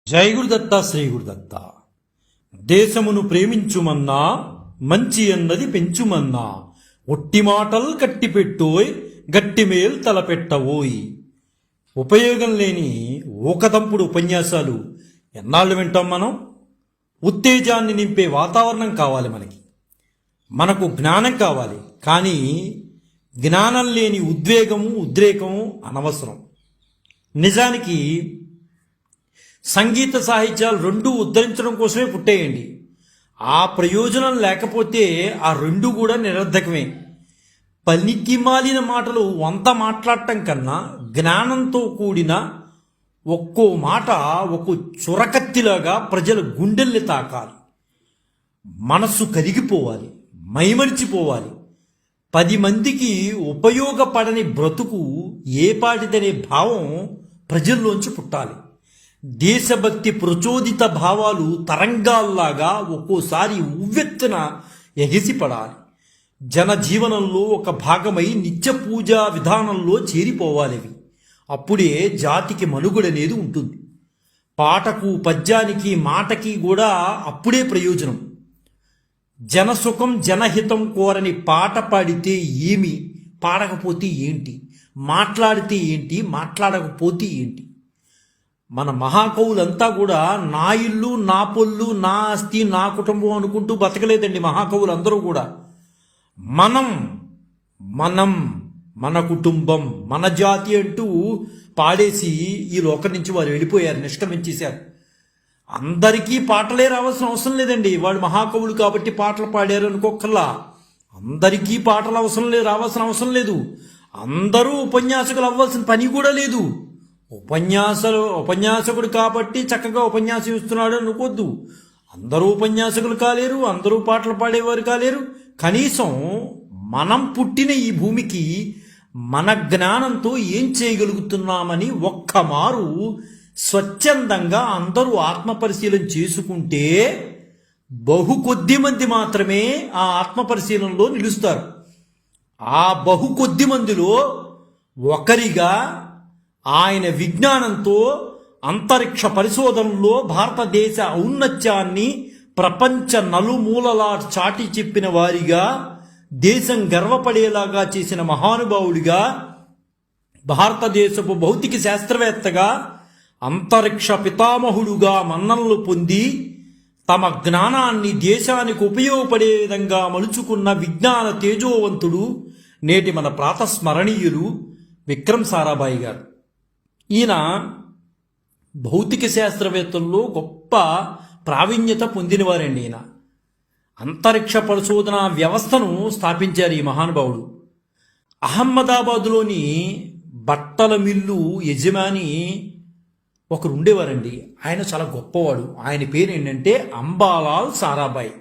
జై గురుదత్త శ్రీ గురుదత్త. దేశమును ప్రేమించుమన్నా మంచి అన్నది పెంచుమన్నా ఒట్టి మాటలు కట్టిపెట్టోయ్ గట్టిమేల్ తలపెట్టవోయ్. ఉపయోగం లేని ఊకదంపుడు ఉపన్యాసాలు ఎన్నాళ్ళు వింటాం మనం? ఉత్తేజాన్ని నింపే వాతావరణం కావాలి మనకు జ్ఞానం కావాలి. కానీ జ్ఞానం లేని ఉద్రేకము అనవసరం. నిజానికి సంగీత సాహిత్యాలు రెండూ ఉద్ధరించడం కోసమే పుట్టేయండి. ఆ ప్రయోజనం లేకపోతే ఆ రెండు కూడా నిరర్ధకమే. పనికి మాలిన మాటలు వంత మాట్లాడటం కన్నా జ్ఞానంతో కూడిన ఒక్కో మాట ఒక్కో చురకత్తిలాగా ప్రజల గుండెల్ని తాకాలి. మనస్సు కరిగిపోవాలి, మైమరిచిపోవాలి. 10 మందికి ఉపయోగపడని బ్రతుకు ఏపాటిదనే భావం ప్రజల్లోంచి పుట్టాలి. దేశభక్తి ప్రచోదిత భావాలు తరంగాల్లాగా ఒక్కోసారి ఉవ్వెత్తున ఎగిసిపడాలి. జనజీవనంలో ఒక భాగమై నిత్య పూజా విధానంలో చేరిపోవాలివి. అప్పుడే జాతికి మనుగడనేది ఉంటుంది. పాటకు, పద్యానికి, మాటకి కూడా అప్పుడే ప్రయోజనం. జనసుఖం జనహితం కోరని పాట పాడితే ఏమి, పాడకపోతే ఏంటి, మాట్లాడితే ఏంటి, మాట్లాడకపోతే ఏంటి? మన మహాకవులంతా కూడా నా ఇల్లు, నా పొల్లు, నా ఆస్తి, నా కుటుంబం అనుకుంటూ బతకలేదండి. మహాకవులందరూ కూడా మనం మన కుటుంబం, మన జాతి అంటూ పాడేసి ఈ లోకం నుంచి వారు వెళ్ళిపోయారు, నిష్క్రమించేశారు. అందరికీ పాటలే రావాల్సిన అవసరం లేదండి. వాళ్ళు మహాకవులు కాబట్టి పాటలు పాడారు అనుకోకల్లా. అందరికీ పాటలు రావాల్సిన అవసరం లేదు. అందరూ ఉపన్యాసకులు అవ్వాల్సిన పని కూడా లేదు. ఉపన్యాసకుడు కాబట్టి చక్కగా ఉపన్యాసం ఇస్తున్నాడు అనుకోద్దు. అందరూ ఉపన్యాసకులు కాలేరు, అందరూ పాటలు పాడేవారు కాలేరు. కనీసం మనం పుట్టిన ఈ భూమికి మన జ్ఞానంతో ఏం చేయగలుగుతున్నామని ఒక్కమారు స్వచ్ఛందంగా అందరూ ఆత్మపరిశీలన చేసుకుంటే కొద్ది మంది మాత్రమే ఆ ఆత్మపరిశీలనలో నిలుస్తారు. ఆ కొద్ది మందిలో ఒకరిగా ఆయన విజ్ఞానంతో అంతరిక్ష పరిశోధనలో భారతదేశ ఔన్నత్యాన్ని ప్రపంచ నలుమూలలా చాటి చెప్పిన వారిగా, దేశం గర్వపడేలాగా చేసిన మహానుభావుడిగా, భారతదేశపు భౌతిక శాస్త్రవేత్తగా, అంతరిక్ష పితామహుడుగా మన్ననలు పొంది తమ జ్ఞానాన్ని దేశానికి ఉపయోగపడే విధంగా మలుచుకున్న విజ్ఞాన తేజోవంతుడు నేటి మన ప్రాతస్మరణీయులు విక్రమ్ సారాభాయి గారు. ఈయన భౌతిక శాస్త్రవేత్తల్లో గొప్ప ప్రావీణ్యత పొందినవారండి. ఈయన అంతరిక్ష పరిశోధన వ్యవస్థను స్థాపించారు ఈ మహానుభావుడు. అహ్మదాబాదులోని బట్టల మిల్లు యజమాని ఒకరు ఉండేవారండి. ఆయన చాలా గొప్పవాడు. ఆయన పేరు ఏంటంటే అంబాలాల్ సారాభాయ్.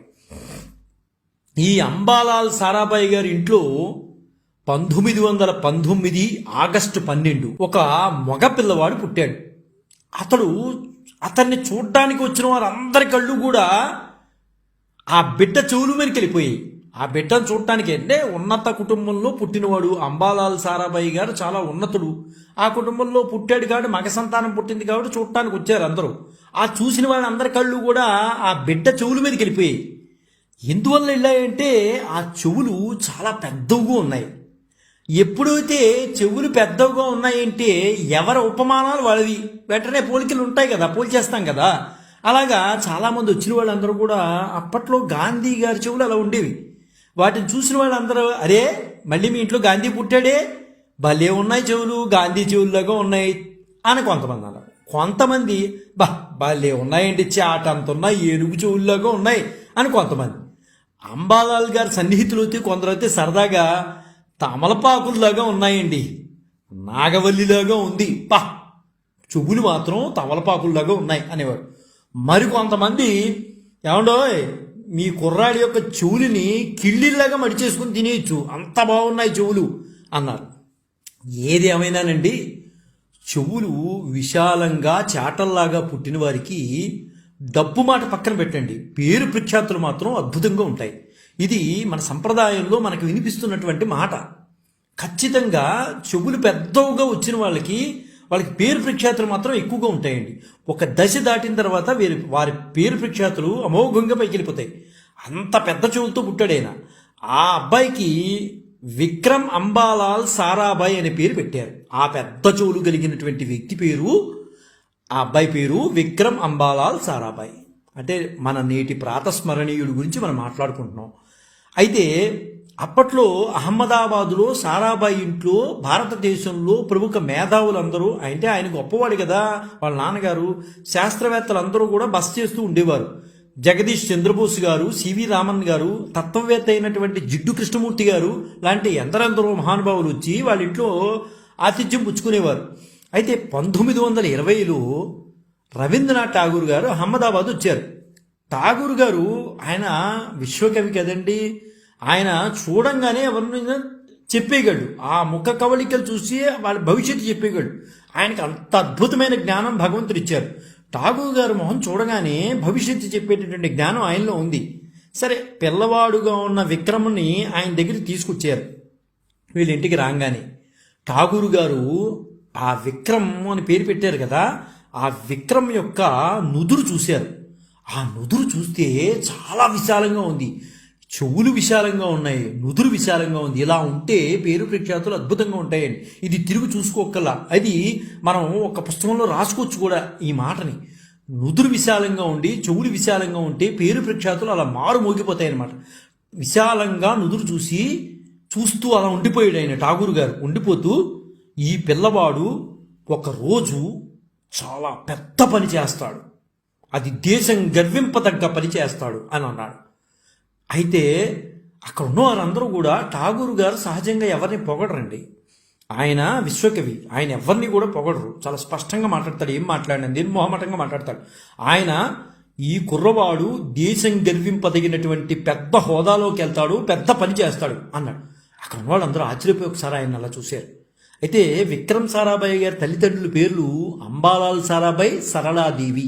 ఈ అంబాలాల్ సారాభాయ్ గారి ఇంట్లో 1919 ఆగస్టు 12 ఒక మగ పిల్లవాడు పుట్టాడు. అతన్ని చూడ్డానికి వచ్చిన వారందరి కళ్ళు కూడా ఆ బిడ్డ చెవులు మీదకి వెళ్ళిపోయాయి. ఆ బిడ్డను చూడటానికి అంటే ఉన్నత కుటుంబంలో పుట్టినవాడు అంబాలాల్ సారాభాయి గారు చాలా ఉన్నతుడు. ఆ కుటుంబంలో పుట్టాడు కాబట్టి మగ సంతానం పుట్టింది కాబట్టి చూడటానికి వచ్చారు అందరూ. ఆ చూసిన వాళ్ళందరి కళ్ళు కూడా ఆ బిడ్డ చెవుల మీదకి వెళ్ళిపోయాయి. ఎందువల్ల వెళ్ళాయంటే ఆ చెవులు చాలా పెద్దవిగా ఉన్నాయి. ఎప్పుడైతే చెవులు పెద్దవిగా ఉన్నాయంటే ఎవరి ఉపమానాలు వాళ్ళవి, వెంటనే పోలికలు ఉంటాయి కదా, పోల్చేస్తాం కదా. అలాగా చాలామంది వచ్చిన వాళ్ళందరూ కూడా అప్పట్లో గాంధీ గారి చెవులు అలా ఉండేవి. వాటిని చూసిన వాళ్ళందరూ అరే మళ్ళీ మీ ఇంట్లో గాంధీ పుట్టాడే, భలే ఉన్నాయి చెవులు, గాంధీ చెవుల్లాగా ఉన్నాయి అని కొంతమంది అన్నారు. కొంతమంది భలే ఉన్నాయండి, చాట అంత ఉన్నాయి, ఏనుగు చెవుల్లాగా ఉన్నాయి అని కొంతమంది. అంబాలాల్ గారి సన్నిహితులు అయితే కొందరైతే సరదాగా తమలపాకుల్లాగా ఉన్నాయండి, నాగవల్లిలాగా ఉంది, చెవులు మాత్రం తమలపాకుల్లాగా ఉన్నాయి అనేవాడు. మరి కొంతమంది ఏమండో మీ కుర్రాడి యొక్క చెవులని కిళ్ళిల్లాగా మడిచేసుకుని తినేయచ్చు, అంత బాగున్నాయి చెవులు అన్నారు. ఏది ఏమైనానండి, చెవులు విశాలంగా చాటల్లాగా పుట్టిన వారికి డబ్బు మాట పక్కన పెట్టండి, పేరు ప్రఖ్యాతులు మాత్రం అద్భుతంగా ఉంటాయి. ఇది మన సంప్రదాయంలో మనకు వినిపిస్తున్నటువంటి మాట. ఖచ్చితంగా చెవులు పెద్దవుగా వచ్చిన వాళ్ళకి వాళ్ళకి పేరు ప్రఖ్యాతులు మాత్రం ఎక్కువగా ఉంటాయండి. ఒక దశ దాటిన తర్వాత వారి పేరు ప్రఖ్యాతులు అమోఘంగా పైకి వెళ్ళిపోతాయి. అంత పెద్ద చెవులతో పుట్టాడైనా. ఆ అబ్బాయికి విక్రమ్ అంబాలాల్ సారాభాయ్ అనే పేరు పెట్టారు. ఆ పెద్ద చెవులు కలిగినటువంటి వ్యక్తి పేరు, ఆ అబ్బాయి పేరు విక్రమ్ అంబాలాల్ సారాభాయ్. అంటే మన నేటి ప్రాతస్మరణీయుడి గురించి మనం మాట్లాడుకుంటున్నాం. అయితే అప్పట్లో అహ్మదాబాదులో సారాభాయ్ ఇంట్లో భారతదేశంలో ప్రముఖ మేధావులందరూ, అంటే ఆయన గొప్పవాడు కదా, వాళ్ళ నాన్నగారు శాస్త్రవేత్తలందరూ కూడా బస చేస్తూ ఉండేవారు. జగదీష్ చంద్రబోస్ గారు, సివి రామన్ గారు, తత్వవేత్త అయినటువంటి జిడ్డు కృష్ణమూర్తి గారు లాంటి ఎందరెందరో మహానుభావులు వచ్చి వాళ్ళ ఇంట్లో ఆతిథ్యం పుచ్చుకునేవారు. అయితే 1920లో రవీంద్రనాథ్ ఠాగూర్ గారు అహ్మదాబాద్ వచ్చారు. ఠాగూర్ గారు ఆయన విశ్వకవి కదండి, ఆయన చూడంగానే ఎవరినైనా చెప్పేయగలడు. ఆ ముఖ కవళికలు చూసి వాళ్ళ భవిష్యత్తు చెప్పేయగలడు. ఆయనకు అంత అద్భుతమైన జ్ఞానం భగవంతుడు ఇచ్చారు. ఠాగూర్ గారు మొహం చూడగానే భవిష్యత్తు చెప్పేటటువంటి జ్ఞానం ఆయనలో ఉంది. సరే, పిల్లవాడుగా ఉన్న విక్రమ్ని ఆయన దగ్గరికి తీసుకొచ్చారు. వీళ్ళ ఇంటికి రాగానే ఠాగూర్ గారు ఆ విక్రమ్ అని పేరు పెట్టారు కదా, ఆ విక్రమ్ యొక్క నుదురు చూశారు. ఆ నుదురు చూస్తే చాలా విశాలంగా ఉంది. చెవులు విశాలంగా ఉన్నాయి, నుదురు విశాలంగా ఉంది. ఇలా ఉంటే పేరు ప్రఖ్యాతులు అద్భుతంగా ఉంటాయండి. ఇది తిరిగి చూసుకోకల్లా, అది మనం ఒక పుస్తకంలో రాసుకోవచ్చు కూడా ఈ మాటని. నుదురు విశాలంగా ఉండి చెవులు విశాలంగా ఉంటే పేరు ప్రఖ్యాతులు అలా మారు మోగిపోతాయి అన్నమాట. విశాలంగా నుదురు చూస్తూ అలా ఉండిపోయాడు ఆయన ఠాగూర్ గారు. ఉండిపోతూ ఈ పిల్లవాడు ఒకరోజు చాలా పెద్ద పని చేస్తాడు, అది దేశం గర్వింపదగ్గ పని చేస్తాడు అని అన్నాడు. అయితే అక్కడ ఉన్న వారందరూ కూడా ఠాగూర్ గారు సహజంగా ఎవరిని పొగడరండి. ఆయన విశ్వకవి, ఆయన ఎవరిని కూడా పొగడరు. చాలా స్పష్టంగా మాట్లాడతాడు. ఏం మాట్లాడినది ఏం మొహమాటంగా మాట్లాడతాడు. ఆయన ఈ కుర్రవాడు దేశం గర్వింపదగినటువంటి పెద్ద హోదాలోకి వెళ్తాడు, పెద్ద పని చేస్తాడు అన్నాడు. అక్కడ ఉన్న వాళ్ళందరూ ఆశ్చర్యపోయి ఒకసారి ఆయన అలా చూశారు. అయితే విక్రమ్ సారాభాయ్ గారి తల్లిదండ్రుల పేర్లు అంబాలాల్ సారాభాయ్, సరళాదేవి.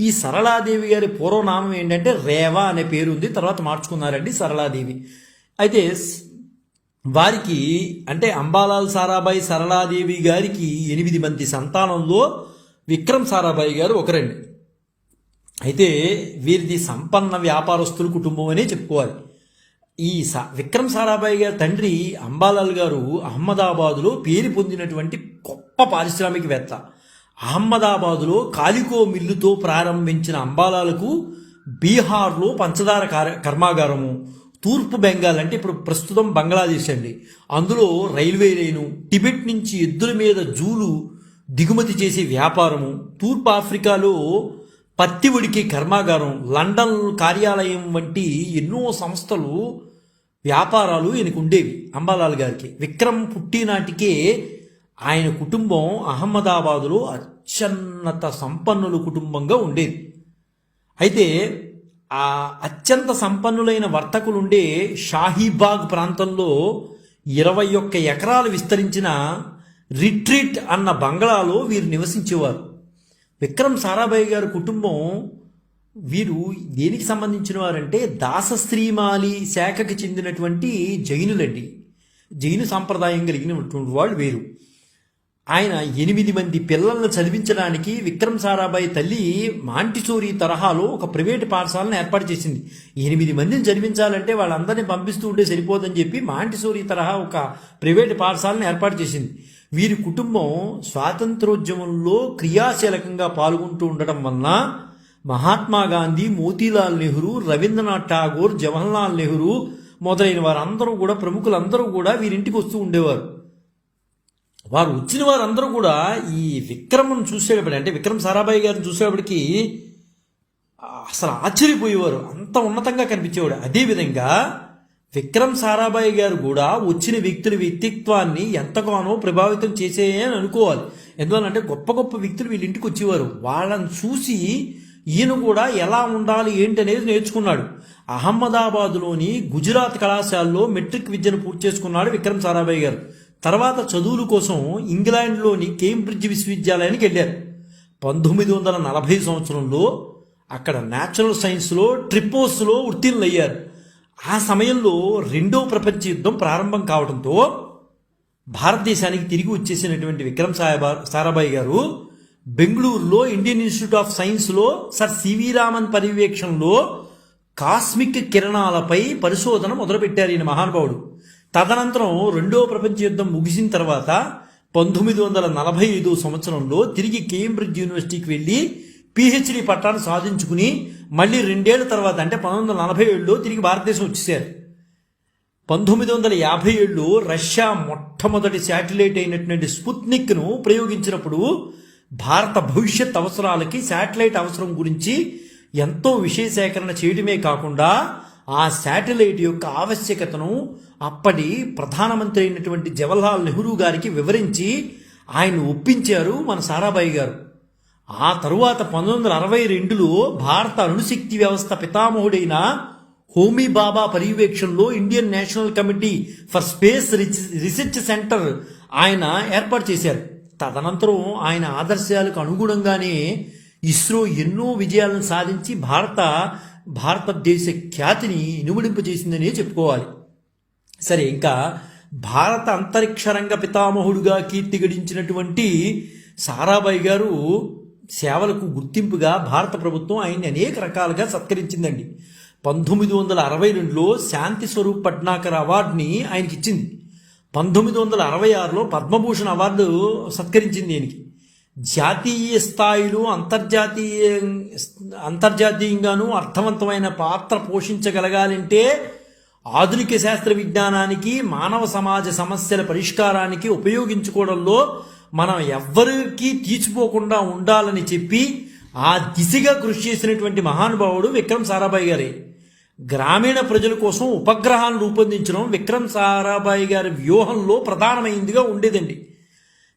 ఈ సరళాదేవి గారి పూర్వనామం ఏంటంటే రేవా అనే పేరు ఉంది, తర్వాత మార్చుకున్నారండి సరళాదేవి. అయితే వారికి అంటే అంబాలాల్ సారాభాయ్, సరళాదేవి గారికి 8 మంది సంతానంలో విక్రమ్ సారాభాయ్ గారు ఒకరండి. అయితే వీరిది సంపన్న వ్యాపారస్తుల కుటుంబం అనే చెప్పుకోవాలి. ఈ విక్రమ్ సారాభాయ్ గారి తండ్రి అంబాలాల్ గారు అహ్మదాబాదులో పేరు పొందినటువంటి గొప్ప పారిశ్రామికవేత్త. అహ్మదాబాదులో కాలికో మిల్లుతో ప్రారంభించిన అంబాలాలకు బీహార్లో పంచదార కర్మాగారము, తూర్పు బెంగాల్ అంటే ఇప్పుడు ప్రస్తుతం బంగ్లాదేశ్ అండి, అందులో రైల్వే లైను, టిబెట్ నుంచి ఎద్దుల మీద జూలు దిగుమతి చేసే వ్యాపారము, తూర్పు ఆఫ్రికాలో పత్తి ఉడికే కర్మాగారం, లండన్ కార్యాలయం వంటి ఎన్నో సంస్థలు, వ్యాపారాలు ఈయనకు ఉండేవి అంబాలాల్ గారికి. విక్రమ్ పుట్టినాటికే ఆయన కుటుంబం అహ్మదాబాదులో అత్యున్నత సంపన్నుల కుటుంబంగా ఉండేది. అయితే ఆ అత్యంత సంపన్నులైన వర్తకులుండే షాహీబాగ్ ప్రాంతంలో 21 ఎకరాలు విస్తరించిన రిట్రీట్ అన్న బంగ్లాలో వీరు నివసించేవారు. విక్రమ్ సారాభాయ్ గారి కుటుంబం వీరు దేనికి సంబంధించిన వారంటే దాసశ్రీమాలి శాఖకి చెందినటువంటి జైనులండి. జైను సాంప్రదాయం కలిగినటువంటి వాళ్ళు వీరు. ఆయన 8 మంది పిల్లలను చదివించడానికి విక్రమ్ సారాభాయ్ తల్లి మాంటిసోరీ తరహాలో ఒక ప్రైవేటు పాఠశాలను ఏర్పాటు చేసింది. 8 మందిని చదివించాలంటే వాళ్ళందరినీ పంపిస్తూ ఉంటే సరిపోదని చెప్పి మాంటిసోరీ తరహా ఒక ప్రైవేటు పాఠశాలను ఏర్పాటు చేసింది. వీరి కుటుంబం స్వాతంత్రోద్యమంలో క్రియాశీలకంగా పాల్గొంటూ ఉండటం వలన మహాత్మా గాంధీ, మోతీలాల్ నెహ్రూ, రవీంద్రనాథ్ ఠాగూర్, జవహర్లాల్ నెహ్రూ మొదలైన వారందరూ కూడా, ప్రముఖులందరూ కూడా వీరింటికి వస్తూ ఉండేవారు. వారు వచ్చిన వారందరూ కూడా ఈ విక్రమ్ను చూసేటప్పుడు, అంటే విక్రమ్ సారాభాయ్ గారిని చూసేటప్పటికి అసలు ఆశ్చర్యపోయేవారు, అంత ఉన్నతంగా కనిపించేవాడు. అదేవిధంగా విక్రమ్ సారాభాయ్ గారు కూడా వచ్చిన వ్యక్తుల వ్యక్తిత్వాన్ని ఎంతగానో ప్రభావితం చేసేయని అనుకోవాలి. ఎందువల్లంటే గొప్ప గొప్ప వ్యక్తులు వీళ్ళ ఇంటికి వచ్చేవారు. వాళ్ళని చూసి ఈయన కూడా ఎలా ఉండాలి ఏంటి అనేది నేర్చుకున్నాడు. అహ్మదాబాదులోని గుజరాత్ కళాశాలలో మెట్రిక్ విద్యను పూర్తి చేసుకున్నాడు విక్రమ్ సారాభాయ్ గారు. తర్వాత చదువుల కోసం ఇంగ్లాండ్లోని కేంబ్రిడ్జ్ విశ్వవిద్యాలయానికి వెళ్ళారు. 1940 సంవత్సరంలో అక్కడ న్యాచురల్ సైన్స్లో ట్రిపోస్లో ఉత్తీర్ణులయ్యారు. ఆ సమయంలో 2వ ప్రపంచ యుద్ధం ప్రారంభం కావడంతో భారతదేశానికి తిరిగి వచ్చేసినటువంటి విక్రమ్ సారాభాయ్ గారు బెంగళూరులో ఇండియన్ ఇన్స్టిట్యూట్ ఆఫ్ సైన్స్లో సర్ సివి రామన్ పర్యవేక్షణలో కాస్మిక్ కిరణాలపై పరిశోధన మొదలుపెట్టారు ఈయన మహానుభావుడు. తదనంతరం రెండో ప్రపంచ యుద్ధం ముగిసిన తర్వాత 1945 సంవత్సరంలో తిరిగి కేంబ్రిడ్జ్ యూనివర్సిటీకి వెళ్ళి పిహెచ్డి పట్టాను సాధించుకుని మళ్ళీ 2 ఏళ్ల తర్వాత అంటే 1947లో తిరిగి భారతదేశం వచ్చేసారు. 1957లో రష్యా మొట్టమొదటి శాటిలైట్ అయినటువంటి స్పుత్నిక్ను ప్రయోగించినప్పుడు భారత భవిష్యత్ అవసరాలకి శాటిలైట్ అవసరం గురించి ఎంతో విషయ సేకరణ చేయడమే కాకుండా ఆ శాటిలైట్ యొక్క ఆవశ్యకతను అప్పటి ప్రధానమంత్రి అయినటువంటి జవహర్లాల్ నెహ్రూ గారికి వివరించి ఆయన ఒప్పించారు మన సారాభాయ్ గారు. ఆ తరువాత 1962లో భారత అణుశక్తి వ్యవస్థ పితామహుడైన హోమీ బాబా పర్యవేక్షణలో Indian national committee for space research centre ఆయన ఏర్పాటు చేశారు. తదనంతరం ఆయన ఆదర్శాలకు అనుగుణంగానే ఇస్రో ఎన్నో విజయాలను సాధించి భారతదేశ ఖ్యాతిని ఇనుమడింపజేసిందనే చెప్పుకోవాలి. సరే, ఇంకా భారత అంతరిక్ష రంగ పితామహుడుగా కీర్తి గడించినటువంటి సారాభాయ్ గారు సేవలకు గుర్తింపుగా భారత ప్రభుత్వం ఆయన్ని అనేక రకాలుగా సత్కరించిందండి. 1962లో శాంతి స్వరూప్ పట్నాకర్ అవార్డుని ఆయనకి ఇచ్చింది. 1966లో పద్మభూషణ్ అవార్డు సత్కరించింది ఈయనకి. జాతీయ స్థాయిలో అంతర్జాతీయంగానూ అర్థవంతమైన పాత్ర పోషించగలగాలంటే ఆధునిక శాస్త్ర విజ్ఞానానికి మానవ సమాజ సమస్యల పరిష్కారానికి ఉపయోగించుకోవడంలో మనం ఎవ్వరికీ తీసిపోకుండా ఉండాలని చెప్పి ఆ దిశగా కృషి చేసినటువంటి మహానుభావుడు విక్రమ్ సారాభాయ్ గారే. గ్రామీణ ప్రజల కోసం ఉపగ్రహాలను రూపొందించడం విక్రమ్ సారాభాయ్ గారి వ్యూహంలో ప్రధానమైందిగా ఉండేదండి.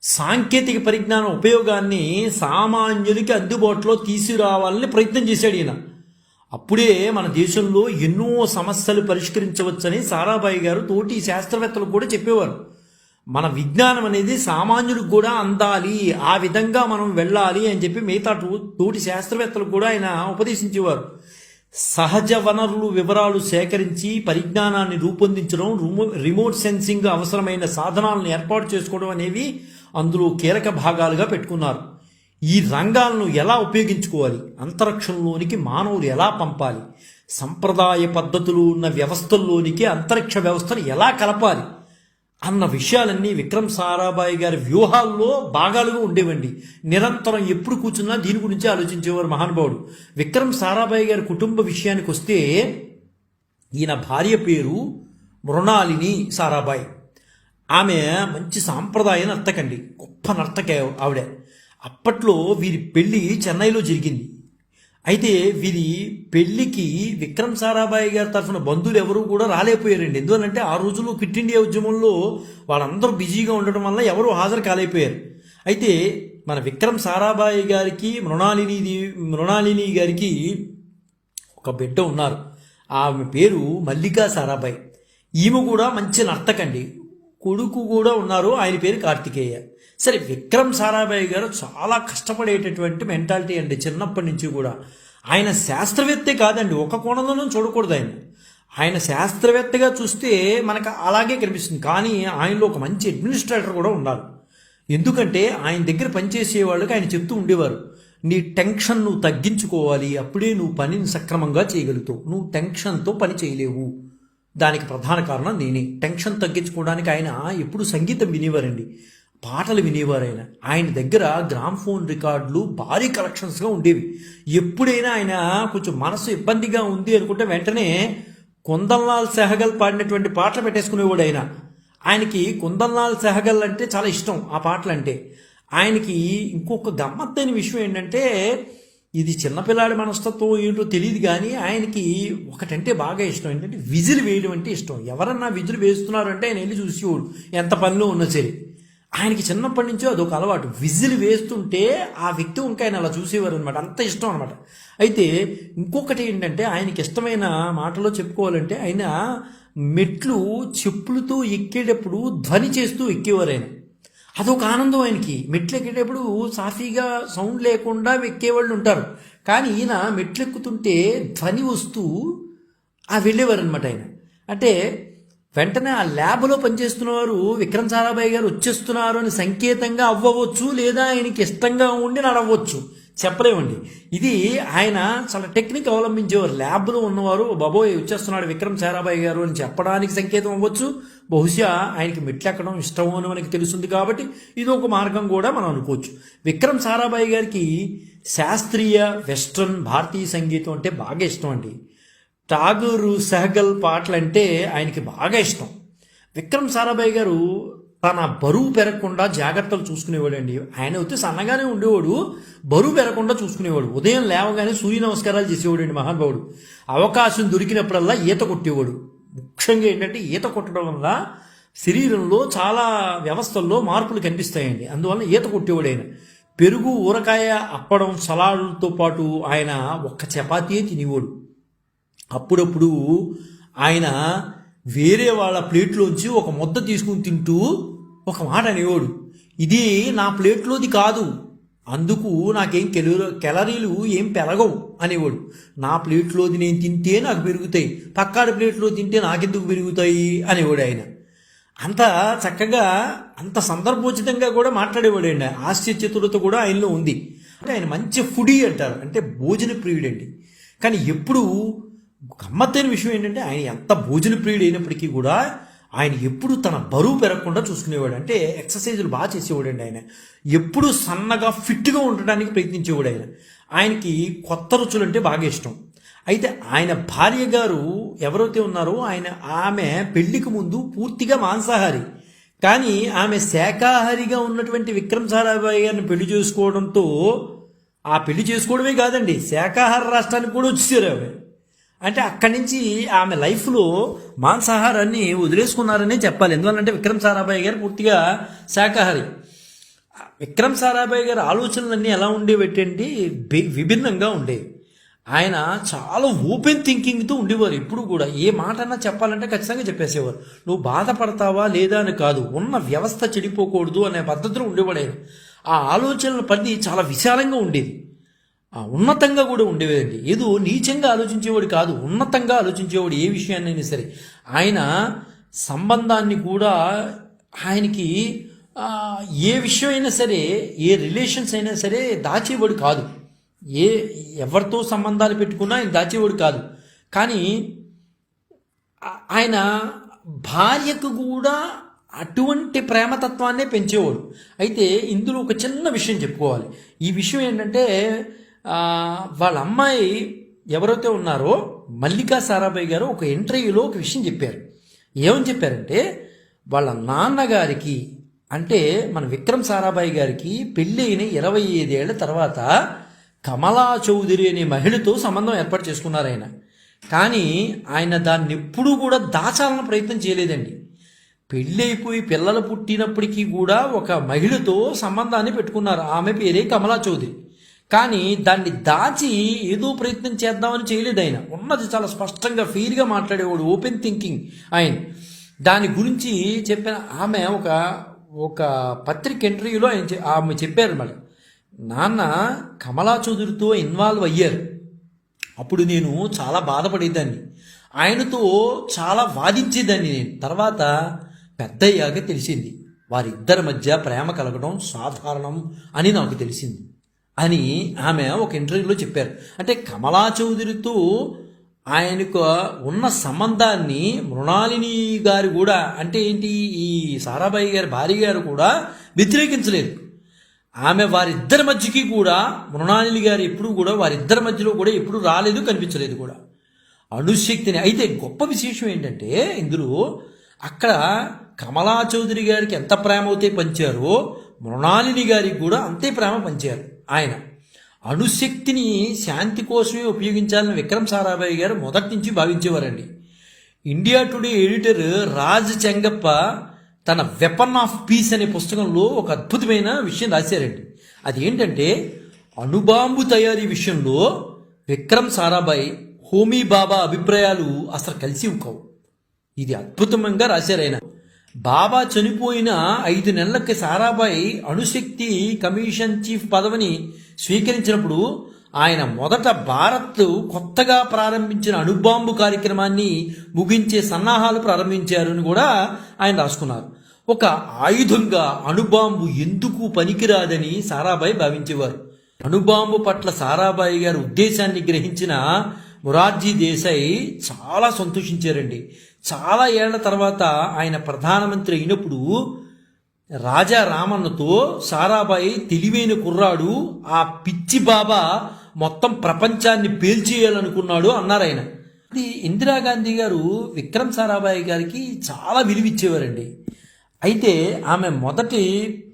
సాంకేతిక పరిజ్ఞానం ఉపయోగాన్ని సామాన్యులకి అందుబాటులో తీసుకురావాలని ప్రయత్నం చేశాడు ఈయన. అప్పుడే మన దేశంలో ఎన్నో సమస్యలు పరిష్కరించవచ్చని సారాభాయ్ గారు తోటి శాస్త్రవేత్తలకు కూడా చెప్పేవారు. మన విజ్ఞానం అనేది సామాన్యుడికి కూడా అందాలి, ఆ విధంగా మనం వెళ్ళాలి అని చెప్పి మిగతా తోటి శాస్త్రవేత్తలకు కూడా ఆయన ఉపదేశించేవారు. సహజ వనరులు వివరాలు సేకరించి పరిజ్ఞానాన్ని రూపొందించడం, రిమోట్ సెన్సింగ్ అవసరమైన సాధనాలను ఏర్పాటు చేసుకోవడం అనేవి అందులో కీలక భాగాలుగా పెట్టుకున్నారు. ఈ రంగాలను ఎలా ఉపయోగించుకోవాలి, అంతరిక్షంలోనికి మానవులు ఎలా పంపాలి, సంప్రదాయ పద్ధతులు ఉన్న వ్యవస్థల్లోనికి అంతరిక్ష వ్యవస్థను ఎలా కలపాలి అన్న విషయాలన్నీ విక్రమ్ సారాభాయ్ గారి వ్యూహాల్లో భాగాలుగా ఉండేవండి. నిరంతరం ఎప్పుడు కూర్చున్నా దీని గురించి ఆలోచించేవారు మహానుభావుడు. విక్రమ్ సారాభాయ్ గారి కుటుంబ విషయానికి వస్తే ఈయన భార్య పేరు మృణాలిని సారాభాయ్. ఆమె మంచి సాంప్రదాయ నర్తకండి, గొప్ప నర్తకే ఆవిడ. అప్పట్లో వీరి పెళ్లి చెన్నైలో జరిగింది. అయితే వీరి పెళ్లికి విక్రమ్ సారాభాయ్ గారి తరఫున బంధువులు ఎవరు కూడా రాలేకపోయారండి. ఎందువల్లంటే ఆ రోజుల్లో క్విట్ ఇండియా ఉద్యమంలో వాళ్ళందరూ బిజీగా ఉండడం వల్ల ఎవరు హాజరు కాలేకపోయారు. అయితే మన విక్రమ్ సారాభాయ్ గారికి మృణాలిని గారికి ఒక బిడ్డ ఉన్నారు. ఆమె పేరు మల్లికా సారాభాయ్. ఈమె కూడా మంచి నర్తకండి. కొడుకు కూడా ఉన్నారు, ఆయన పేరు కార్తికేయ. సరే, విక్రమ్ సారాభాయ్ గారు చాలా కష్టపడేటటువంటి మెంటాలిటీ అండి. చిన్నప్పటి నుంచి కూడా ఆయన శాస్త్రవేత్తే కాదండి, ఒక కోణంలోనూ చూడకూడదు. ఆయన శాస్త్రవేత్తగా చూస్తే మనకు అలాగే కనిపిస్తుంది, కానీ ఆయనలో ఒక మంచి అడ్మినిస్ట్రేటర్ కూడా ఉండాలి. ఎందుకంటే ఆయన దగ్గర పనిచేసే వాళ్ళకి ఆయన చెప్తూ ఉండేవారు, నీ టెన్షన్ నువ్వు తగ్గించుకోవాలి, అప్పుడే నువ్వు పనిని సక్రమంగా చేయగలుగుతావు. నువ్వు టెన్షన్తో పని చేయలేవు, దానికి ప్రధాన కారణం నేనే. టెన్షన్ తగ్గించుకోవడానికి ఆయన ఎప్పుడు సంగీతం వినేవారండి, పాటలు వినేవారు. ఆయన దగ్గర గ్రామ్ఫోన్ రికార్డులు భారీ కలెక్షన్స్గా ఉండేవి. ఎప్పుడైనా ఆయన కొంచెం మనసు ఇబ్బందిగా ఉంది అనుకుంటే వెంటనే కుందన్లాల్ సెహగల్ పాడినటువంటి పాటలు పెట్టేసుకునేవాడు. ఆయనకి కుందన్లాల్ సెహగల్ అంటే చాలా ఇష్టం, ఆ పాటలు అంటే. ఆయనకి ఇంకొక గమ్మత్తైన విషయం ఏంటంటే, ఇది చిన్నపిల్లాడి మనస్తత్వం ఏంటో తెలియదు కానీ ఆయనకి ఒకటంటే బాగా ఇష్టం, ఏంటంటే విజిల్ వేయడం అంటే ఇష్టం. ఎవరన్నా విజిల్ వేస్తున్నారు అంటే ఆయన వెళ్ళి చూసేవాడు, ఎంత పనిలో ఉన్నా సరే. ఆయనకి చిన్నప్పటి నుంచో అదొక అలవాటు. విజిల్ వేస్తుంటే ఆ వ్యక్తి ఇంకా ఆయన అలా చూసేవారు అనమాట, అంత ఇష్టం అనమాట. అయితే ఇంకొకటి ఏంటంటే, ఆయనకి ఇష్టమైన మాటలో చెప్పుకోవాలంటే, ఆయన మెట్లు చెప్పులతో ఎక్కేటప్పుడు ధ్వని చేస్తూ ఎక్కేవారు. అదొక ఆనందం ఆయనకి. మెట్లు ఎక్కేటప్పుడు సాఫీగా సౌండ్ లేకుండా ఎక్కేవాళ్ళు ఉంటారు, కానీ ఈయన మెట్లు ఎక్కుతుంటే ధ్వని వస్తూ వెళ్ళేవారు అనమాట. ఆయన అంటే వెంటనే ఆ ల్యాబ్లో పనిచేస్తున్న వారు విక్రమ్ సారాభాయ్ గారు వచ్చేస్తున్నారు అని సంకేతంగా అవ్వవచ్చు, లేదా ఆయనకి ఇష్టంగా ఉండి నడవచ్చు, చెప్పలేమండి. ఇది ఆయన చాలా టెక్నిక్ అవలంబించేవారు. ల్యాబ్లో ఉన్నవారు బాబోయ్ వచ్చేస్తున్నాడు విక్రమ్ సారాభాయ్ గారు అని చెప్పడానికి సంకేతం అవ్వచ్చు. బహుశా ఆయనకి మెట్లెక్కడం ఇష్టం అని మనకి తెలుస్తుంది కాబట్టి ఇది ఒక మార్గం కూడా మనం అనుకోవచ్చు. విక్రమ్ సారాభాయ్ గారికి శాస్త్రీయ, వెస్ట్రన్, భారతీయ సంగీతం అంటే బాగా ఇష్టం అండి. ఠాగూరు, సెహగల్ పాటలు అంటే ఆయనకి బాగా ఇష్టం. విక్రమ్ సారాభాయ్ గారు తన బరువు పెరగకుండా జాగ్రత్తలు చూసుకునేవాడండి. ఆయన వచ్చి సన్నగానే ఉండేవాడు, బరువు పెరగకుండా చూసుకునేవాడు. ఉదయం లేవగానే సూర్య నమస్కారాలు చేసేవాడండి మహానుభావుడు. అవకాశం దొరికినప్పుడల్లా ఈత కొట్టేవాడు. ముఖ్యంగా ఏంటంటే ఈత కొట్టడం వల్ల శరీరంలో చాలా వ్యవస్థల్లో మార్పులు కనిపిస్తాయండి. అందువల్ల ఈత కొట్టేవాడు ఆయన. పెరుగు, ఊరకాయ, అప్పడం, సలాడ్లతో పాటు ఆయన ఒక్క చపాతీయే తినేవాడు. అప్పుడప్పుడు ఆయన వేరే వాళ్ళ ప్లేట్లోంచి ఒక ముద్ద తీసుకుని తింటూ ఒక మాట అనేవాడు, ఇది నా ప్లేట్లోది కాదు, అందుకు నాకేం కెలరీలు ఏం పెరగవు అనేవాడు. నా ప్లేట్లోది నేను తింటే నాకు పెరుగుతాయి, పక్కాడి ప్లేట్లో తింటే నాకెందుకు పెరుగుతాయి అనేవాడు ఆయన. అంత చక్కగా, అంత సందర్భోచితంగా కూడా మాట్లాడేవాడు అండి. ఆశ్చర్యచతురత కూడా ఆయనలో ఉంది. అంటే ఆయన మంచి ఫుడీ అంటారు, అంటే భోజన ప్రియుడండి. కానీ ఎప్పుడు గమ్మత్తైన విషయం ఏంటంటే ఆయన ఎంత భోజన ప్రియుడు అయినప్పటికీ కూడా ఆయన ఎప్పుడు తన బరువు పెరగకుండా చూసుకునేవాడు. అంటే ఎక్సర్సైజులు బాగా చేసేవాడు అండి. ఆయన ఎప్పుడు సన్నగా ఫిట్గా ఉండడానికి ప్రయత్నించేవాడు. ఆయనకి కొత్త రుచులు అంటే బాగా ఇష్టం. అయితే ఆయన భార్య గారు ఎవరైతే ఉన్నారో ఆమె పెళ్లికి ముందు పూర్తిగా మాంసాహారి, కానీ ఆమె శాకాహారిగా ఉన్నటువంటి విక్రమ్ సారాభాయ్ గారిని పెళ్లి చేసుకోవడంతో, ఆ పెళ్లి చేసుకోవడమే కాదండి శాకాహార రాష్ట్రానికి కూడా వచ్చేసారు ఆమె. అంటే అక్కడి నుంచి ఆమె లైఫ్లో మాంసాహారాన్ని వదిలేసుకున్నారనే చెప్పాలి. ఎందువల్లంటే విక్రమ్ సారాభాయ్ గారు పూర్తిగా శాకాహారి. విక్రమ్ సారాభాయ్ గారి ఆలోచనలన్నీ ఎలా ఉండేవేంటి, విభిన్నంగా ఉండేవి. ఆయన చాలా ఓపెన్ థింకింగ్తో ఉండేవారు. ఎప్పుడు కూడా ఏ మాట అన్నా చెప్పాలంటే ఖచ్చితంగా చెప్పేసేవారు. నువ్వు బాధపడతావా లేదా అని కాదు, ఉన్న వ్యవస్థ చెడిపోకూడదు అనే పద్ధతిలో ఉండేవాడు ఆయన. ఆ ఆలోచనల పరిధి చాలా విశాలంగా ఉండేది, ఉన్నతంగా కూడా ఉండేవాడండి. ఏదో నీచంగా ఆలోచించేవాడు కాదు, ఉన్నతంగా ఆలోచించేవాడు ఏ విషయాన్నైనా సరే. ఆయన సంబంధాన్ని కూడా ఆయనకి ఏ విషయం అయినా సరే, ఏ రిలేషన్స్ అయినా సరే దాచేవాడు కాదు. ఎవరితో సంబంధాలు పెట్టుకున్నా ఆయన దాచేవాడు కాదు. కానీ ఆయన భార్యకు కూడా అటువంటి ప్రేమతత్వాన్నే పెంచేవాడు. అయితే ఇందులో ఒక చిన్న విషయం చెప్పుకోవాలి. ఈ విషయం ఏంటంటే వాళ్ళ అమ్మాయి ఎవరైతే ఉన్నారో మల్లికా సారాభాయ్ గారు ఒక ఇంటర్వ్యూలో ఒక విషయం చెప్పారు. ఏమని చెప్పారంటే, వాళ్ళ నాన్నగారికి అంటే మన విక్రమ్ సారాభాయ్ గారికి పెళ్ళి అయిన 25 ఏళ్ల తర్వాత కమలా చౌదరి అనే మహిళతో సంబంధం ఏర్పాటు చేసుకున్నారు ఆయన. కానీ ఆయన దాన్ని ఎప్పుడూ కూడా దాచాలన్న ప్రయత్నం చేయలేదండి. పెళ్ళి అయిపోయి పిల్లలు పుట్టినప్పటికీ కూడా ఒక మహిళతో సంబంధాన్ని పెట్టుకున్నారు. ఆమె పేరే కమలా చౌదరి. కానీ దాన్ని దాచి ఏదో ప్రయత్నం చేద్దామని చేయలేదు ఆయన. ఉన్నది చాలా స్పష్టంగా ఫెయిర్గా మాట్లాడేవాడు, ఓపెన్ థింకింగ్ ఆయన. దాని గురించి చెప్పిన ఆమె ఒక పత్రిక ఇంటర్వ్యూలో ఆమె చెప్పారు, మరి నాన్న కమలా చౌదరితో ఇన్వాల్వ్ అయ్యారు, అప్పుడు నేను చాలా బాధపడేదాన్ని, ఆయనతో చాలా వాదించేదాన్ని నేను. తర్వాత పెద్దయ్యాక తెలిసింది వారిద్దరి మధ్య ప్రేమ కలగడం సాధారణం అని నాకు తెలిసింది అని ఆమె ఒక ఇంటర్వ్యూలో చెప్పారు. అంటే కమలా చౌదరితో ఆయనకు ఉన్న సంబంధాన్ని మృణాలిని గారు కూడా, అంటే ఏంటి, ఈ సారాభాయ్ గారి భార్య గారు కూడా వ్యతిరేకించలేదు. ఆమె వారిద్దరి మధ్యకి కూడా, మృణాలిని గారు ఎప్పుడు కూడా వారిద్దరి మధ్యలో కూడా ఎప్పుడు రాలేదు, కనిపించలేదు కూడా అణుశక్తిని. అయితే గొప్ప విశేషం ఏంటంటే ఇందులో అక్కడ కమలా చౌదరి గారికి ఎంత ప్రేమ అయితే పంచారో మృణాలిని గారికి కూడా అంతే ప్రేమ పంచారు ఆయన. అణుశక్తిని శాంతి కోసమే ఉపయోగించాలని విక్రమ్ సారాభాయ్ గారు మొదటి నుంచి భావించేవారండి. India today editor Raj Chengappa తన వెపన్ ఆఫ్ పీస్ అనే పుస్తకంలో ఒక అద్భుతమైన విషయం రాశారండి. అదేంటంటే అణుబాంబు తయారీ విషయంలో విక్రమ్ సారాభాయ్, హోమీ బాబా అభిప్రాయాలు అసలు కలిసి కావు. ఇది అద్భుతంగా రాశారు ఆయన. బాబా చనిపోయిన 5 నెలలకి సారాభాయ్ అణుశక్తి కమిషన్ చీఫ్ పదవిని స్వీకరించినప్పుడు ఆయన మొదట భారత్ కొత్తగా ప్రారంభించిన అణుబాంబు కార్యక్రమాన్ని ముగించే సన్నాహాలు ప్రారంభించారు అని కూడా ఆయన రాసుకున్నారు. ఒక ఆయుధంగా అణుబాంబు ఎందుకు పనికిరాదని సారాభాయ్ భావించేవారు. అణుబాంబు పట్ల సారాభాయ్ గారి ఉద్దేశాన్ని గ్రహించిన మొరార్జీ దేశాయ్ చాలా సంతోషించారండి. చాలా ఏళ్ల తర్వాత ఆయన ప్రధానమంత్రి అయినప్పుడు రాజా రామన్నతో సారాభాయ్ తెలివైన కుర్రాడు, ఆ పిచ్చి బాబా మొత్తం ప్రపంచాన్ని పేల్చేయాలనుకున్నాడు అన్నారు ఆయన. ఇది ఇందిరాగాంధీ గారు విక్రమ్ సారాభాయ్ గారికి చాలా విలువిచ్చేవారండి. అయితే ఆమె మొదటి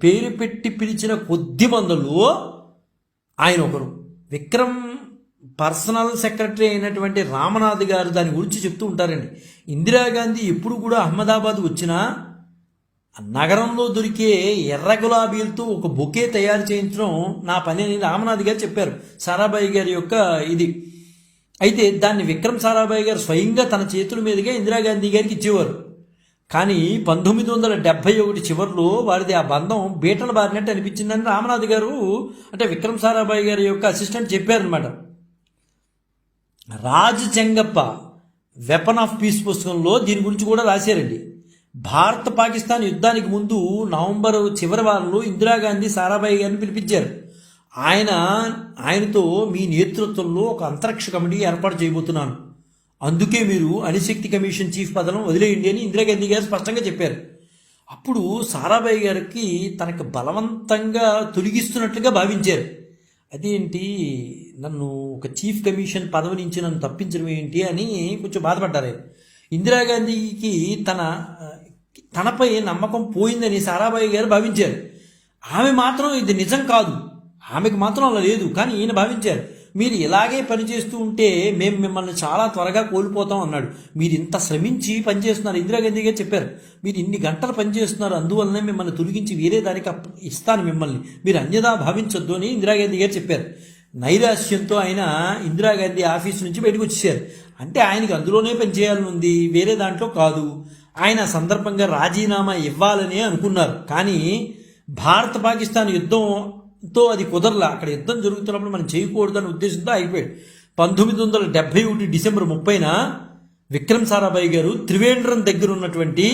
పేరు పెట్టి పిలిచిన కొద్ది మందిలో ఆయన ఒకరు. విక్రమ్ పర్సనల్ సెక్రటరీ అయినటువంటి రామనాథ్ గారు దాని గురించి చెప్తూ ఉంటారండి. ఇందిరాగాంధీ ఎప్పుడు కూడా అహ్మదాబాద్ వచ్చినా నగరంలో దొరికే ఎర్ర గులాబీలతో ఒక బొకే తయారు చేయించడం నా పని అని రామనాథ్ గారు చెప్పారు, సారాభాయ్ గారి యొక్క ఇది. అయితే దాన్ని విక్రమ్ సారాభాయ్ గారు స్వయంగా తన చేతుల మీదుగా ఇందిరాగాంధీ గారికి ఇచ్చేవారు. కానీ 1971 చివరిలో వారిది ఆ బంధం బీటలు బారినట్టు అనిపించిందని రామనాథ్ గారు, అంటే విక్రమ్ సారాభాయ్ గారి యొక్క అసిస్టెంట్ చెప్పారనమాట. Raj Chengappa weapon of piece పుస్తకంలో దీని గురించి కూడా రాశారండి. భారత్ పాకిస్తాన్ యుద్ధానికి ముందు నవంబర్ చివరి వారంలో ఇందిరాగాంధీ సారాభాయ్ గారిని పిలిపించారు. ఆయనతో మీ నేతృత్వంలో ఒక అంతరిక్ష కమిటీ ఏర్పాటు చేయబోతున్నాను, అందుకే మీరు అణుశక్తి కమిషన్ చీఫ్ పదం వదిలేయండి అని ఇందిరాగాంధీ గారు స్పష్టంగా చెప్పారు. అప్పుడు సారాభాయ్ గారికి తనకు బలవంతంగా తొలగిస్తున్నట్లుగా భావించారు. అదేంటి, నన్ను ఒక చీఫ్ కమిషన్ పదవి నుంచి నన్ను తప్పించడం ఏంటి అని కొంచెం బాధపడ్డారు. ఇందిరాగాంధీకి తనపై నమ్మకం పోయిందని సారాభాయ్ గారు భావించారు. ఆమె మాత్రం ఇది నిజం కాదు, ఆమెకు మాత్రం అలా లేదు. కానీ ఈయన భావించారు, మీరు ఇలాగే పనిచేస్తూ ఉంటే మేము మిమ్మల్ని చాలా త్వరగా కోల్పోతాం అన్నాడు. మీరు ఇంత శ్రమించి పనిచేస్తున్నారు, ఇందిరాగాంధీ గారు చెప్పారు, మీరు ఇన్ని గంటలు పనిచేస్తున్నారు, అందువల్లనే మిమ్మల్ని తొలగించి వేరే దానికి ఇస్తాను మిమ్మల్ని, మీరు అన్యదా భావించొద్దు అని ఇందిరాగాంధీ గారు చెప్పారు. నైరాశ్యంతో ఆయన ఇందిరాగాంధీ ఆఫీస్ నుంచి బయటకు వచ్చేసారు. అంటే ఆయనకి అందులోనే పనిచేయాలని ఉంది, వేరే దాంట్లో కాదు. ఆయన సందర్భంగా రాజీనామా ఇవ్వాలని అనుకున్నారు. కానీ భారత పాకిస్తాన్ యుద్ధంతో అది కుదరలా. అక్కడ యుద్ధం జరుగుతున్నప్పుడు మనం చేయకూడదనే ఉద్దేశంతో అయిపోయాడు. 1971 డిసెంబర్ 30న విక్రమ్ సారాభాయ్ గారు త్రివేంద్రం దగ్గర ఉన్నటువంటి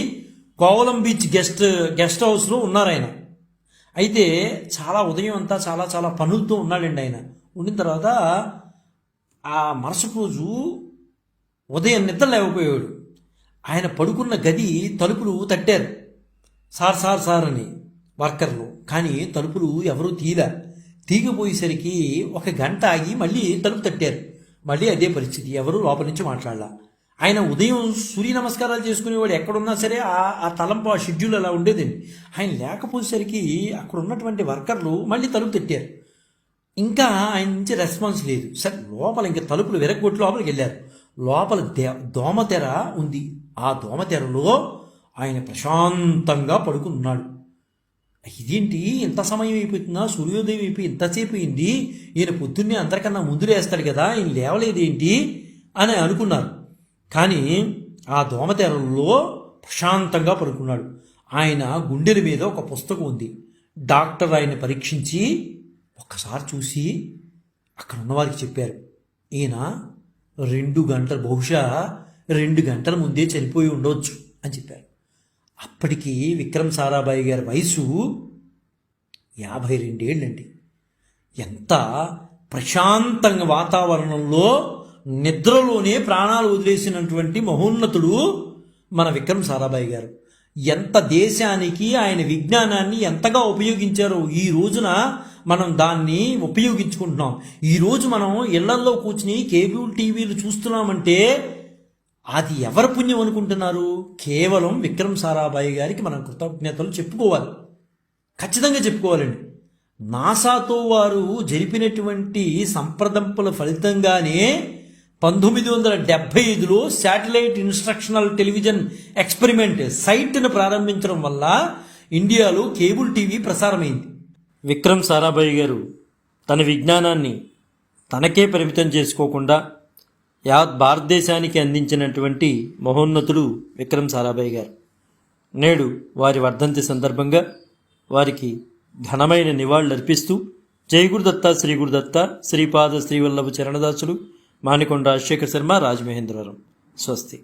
కోవలం బీచ్ గెస్ట్ హౌస్లో ఉన్నారు ఆయన. అయితే చాలా ఉదయం అంతా చాలా చాలా పనులతో ఉన్నాడండి ఆయన. ఉండిన తర్వాత ఆ మరుసటి రోజు ఉదయం నిద్ర లేకపోయాడు. ఆయన పడుకున్న గది తలుపులు తట్టారు, సార్ సార్ సార్ అని వర్కర్లు. కానీ తలుపులు ఎవరూ తీగపోయేసరికి 1 గంట ఆగి మళ్ళీ తలుపు తట్టారు. మళ్ళీ అదే పరిస్థితి, ఎవరు లోపల నుంచి మాట్లాడాల. ఆయన ఉదయం సూర్య నమస్కారాలు చేసుకునేవాడు, ఎక్కడున్నా సరే ఆ తలంపు ఆ షెడ్యూల్ అలా ఉండేదండి. ఆయన లేకపోయేసరికి అక్కడ ఉన్నటువంటి వర్కర్లు మళ్ళీ తలుపు తట్టారు. ఇంకా ఆయన నుంచి రెస్పాన్స్ లేదు. సరే లోపల ఇంకా తలుపులు వెరగొట్టి లోపలికి వెళ్ళారు. లోపల దోమతెర ఉంది. ఆ దోమతెరలో ఆయన ప్రశాంతంగా పడుకున్నాడు. ఇదేంటి ఇంత సమయం అయిపోతుందా, సూర్యోదయం అయిపోయి ఇంతసేపు అయింది, ఈయన పొద్దున్నే అందరికన్నా ముందు లేస్తాడు కదా, ఈయన లేవలేదేంటి అని అనుకున్నారు. కానీ ఆ దోమతెరలో ప్రశాంతంగా పడుకున్నాడు. ఆయన గుండెల మీద ఒక పుస్తకం ఉంది. డాక్టర్ ఆయన పరీక్షించి ఒక్కసారి చూసి అక్కడ ఉన్నవారికి చెప్పారు, ఈయన 2 గంటలు, బహుశా 2 గంటల ముందే చనిపోయి ఉండవచ్చు అని చెప్పారు. అప్పటికి విక్రమ్ సారాభాయ్ గారి వయసు 52 ఏళ్ళండి. ఎంత ప్రశాంతంగా వాతావరణంలో నిద్రలోనే ప్రాణాలు వదిలేసినటువంటి మహోన్నతుడు మన విక్రమ్ సారాభాయ్ గారు. ఎంత దేశానికి ఆయన విజ్ఞానాన్ని ఎంతగా ఉపయోగించారో ఈ రోజున మనం దాన్ని ఉపయోగించుకుంటున్నాం. ఈరోజు మనం ఇళ్లల్లో కూర్చుని కేబుల్ టీవీలు చూస్తున్నామంటే అది ఎవరి పుణ్యం అనుకుంటున్నారు? కేవలం విక్రమ్ సారాభాయ్ గారికి మనం కృతజ్ఞతలు చెప్పుకోవాలి, ఖచ్చితంగా చెప్పుకోవాలండి. నాసాతో వారు జరిపినటువంటి సంప్రదింపుల ఫలితంగానే 1975లో శాటిలైట్ ఇన్స్ట్రక్షనల్ టెలివిజన్ ఎక్స్పెరిమెంట్ సైట్ను ప్రారంభించడం వల్ల ఇండియాలో కేబుల్ టీవీ ప్రసారమైంది. విక్రమ్ సారాభాయ్ గారు తన విజ్ఞానాన్ని తనకే పరిమితం చేసుకోకుండా యావత్ భారతదేశానికి అందించినటువంటి మహోన్నతుడు విక్రమ్ సారాభాయ్ గారు. నేడు వారి వర్ధంతి సందర్భంగా వారికి ఘనమైన నివాళులర్పిస్తూ జై గురుదత్త శ్రీ గురుదత్త శ్రీపాద శ్రీవల్లభ చరణదాసులు మానికొండ రాజశేఖర శర్మ రాజమహేంద్రవరం. స్వస్తి.